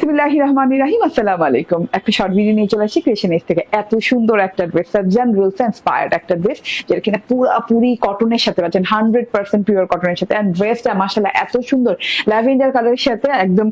বিসমিল্লাহির রহমানির রহিম। আসসালামু আলাইকুম। একটা শর্ট ভিডিও নিয়ে চলে আসছি ক্রিয়েশন এজ থেকে। এত সুন্দর একটা ড্রেস, সার্জান রুলস ইন্সপায়ার্ড একটা ড্রেস, যেটা কিনা পুরোপুরি কটনের সাথে পাচ্ছেন, 100% পিওর কটনের সাথে। এন্ড ড্রেসটা মাশাআল্লাহ এত সুন্দর, ল্যাভেন্ডার কালারের সাথে একদম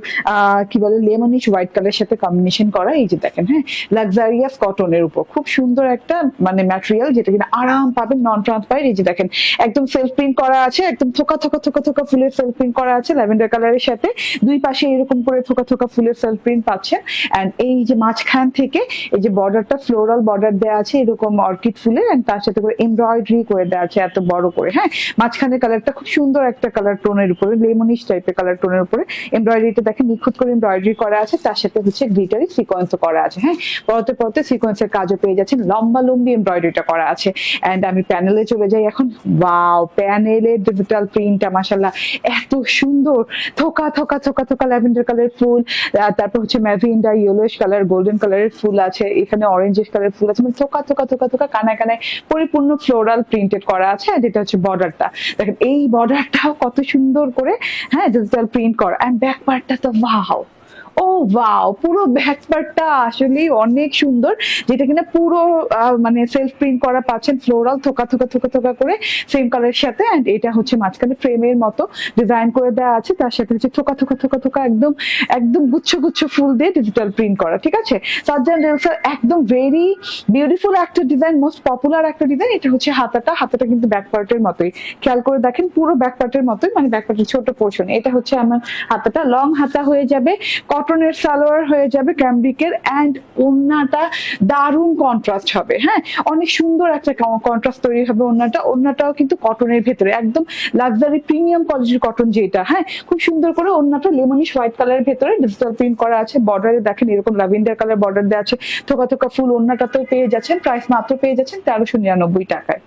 কি বলে লেমনিশ হোয়াইট কালারের সাথে কম্বিনেশন করা। এই যে দেখেন, হ্যাঁ, লাক্সারিয়াস কটনের উপর খুব সুন্দর একটা মানে ম্যাটেরিয়াল, যেটা কিনা আরাম পাবেন, নন ট্রান্সপারেন্ট। এই যে দেখেন, একদম সেলফ প্রিন্ট করা আছে, একদম থোকা থোকা থোকা থোকা ফুলের সেলফ প্রিন্ট করা আছে ল্যাভেন্ডার কালারের সাথে। দুই পাশে এরকম করে থোকা থোকা ফুলের সেলফ প্রিন্ট পাচ্ছেন। এন্ড এই যে মাঝখান থেকে এই যে বর্ডারটা ফ্লোরাল বর্ডার দেওয়া আছে এরকম অর্কিড ফুলের, এন্ড তার সাথে করে এমব্রয়ডারি করে দেওয়া আছে এত বড় করে। হ্যাঁ, মাঝখানের কালারটা খুব সুন্দর একটা কালার টোনের উপরে, লেমনিশ টাইপের কালার টোনের উপরে এমব্রয়ডারিটা দেখেন নিখুঁত করে এমব্রয়ডারি করা আছে, তার সাথে হচ্ছে গ্লিটারি সিকোয়েন্স করা আছে। হ্যাঁ, পরতে পরতে সিকোয়েন্সের কাজও পেয়ে যাচ্ছেন, লম্বা লম্বি এমব্রয়ডারিটা করা আছে। এন্ড আমি প্যানেলে চলে যাই এখন। ওয়াও, প্যানেলের ডিজিটাল প্রিন্টটা মাশাআল্লাহ এত সুন্দর, থোকা থোকা থোকা থোকা ল্যাভেন্ডার কালার ফুল, তারপর হচ্ছে ম্যাজেন্ডা, ইয়েলোইশ কালার, গোল্ডেন কালারের ফুল আছে, এখানে অরেঞ্জিশ কালারের ফুল আছে, মানে থোকা থোকা থোকা থোকা কানায় কানায় পরিপূর্ণ ফ্লোরাল প্রিন্টেড করা আছে। যেটা হচ্ছে বর্ডারটা দেখেন, এই বর্ডারটাও কত সুন্দর করে, হ্যাঁ, ডিজিটাল প্রিন্ট করা। এন্ড ব্যাক পার্টটা তো ওয়াও, ও ওয়াও, পুরো ব্যাক পার্টটা আসলে অনেক সুন্দর, যেটা কিনা পুরো মানে সেলফ প্রিন্ট করা পাচ্ছেন, ফ্লোরাল থোকা থোকা থোকা থোকা করে সেম কালারের সাথে। এন্ড এটা হচ্ছে মাঝখানে ফ্রেমের মতো ডিজাইন করে দেওয়া আছে, তার সাথে হচ্ছে থোকা থোকা থোকা থোকা একদম একদম গুচ্ছ গুচ্ছ ফুল দিয়ে ডিজিটাল প্রিন্ট করা। ঠিক আছে, সার্জান রেলসের একদম ভেরি বিউটিফুল একটা ডিজাইন, মোস্ট পপুলার একটা ডিজাইন। এটা হচ্ছে হাতাটা কিন্তু ব্যাক পার্টের মতোই, খেয়াল করে দেখেন, পুরো ব্যাক পার্টের মতোই, মানে ব্যাক পার্টের ছোট পোর্শন। এটা হচ্ছে আমার হাতাটা, লং হাতা হয়ে যাবে, কটনের সালোয়ার হয়ে যাবে ক্যামব্রিকের। এন্ড ওড়নাটা দারুণ কন্ট্রাস্ট হবে। হ্যাঁ, অনেক সুন্দর একটা কন্ট্রাস্ট তৈরি হবে ওড়নাটাও কিন্তু কটনের ভেতরে, একদম লাক্সারি প্রিমিয়াম কোয়ালিটির কটন যেটা। হ্যাঁ, খুব সুন্দর করে ওড়নাটা লেমনিশ হোয়াইট কালারের ভেতরে ডিজিটাল প্রিন্ট করা আছে। বর্ডারে দেখেন এরকম ল্যাভেন্ডার কালার বর্ডার দেওয়া আছে, থোকা থোকা ফুল ওড়নাটাতেও পেয়ে যাচ্ছেন। প্রাইস মাত্র পেয়ে যাচ্ছেন 1399 টাকায়।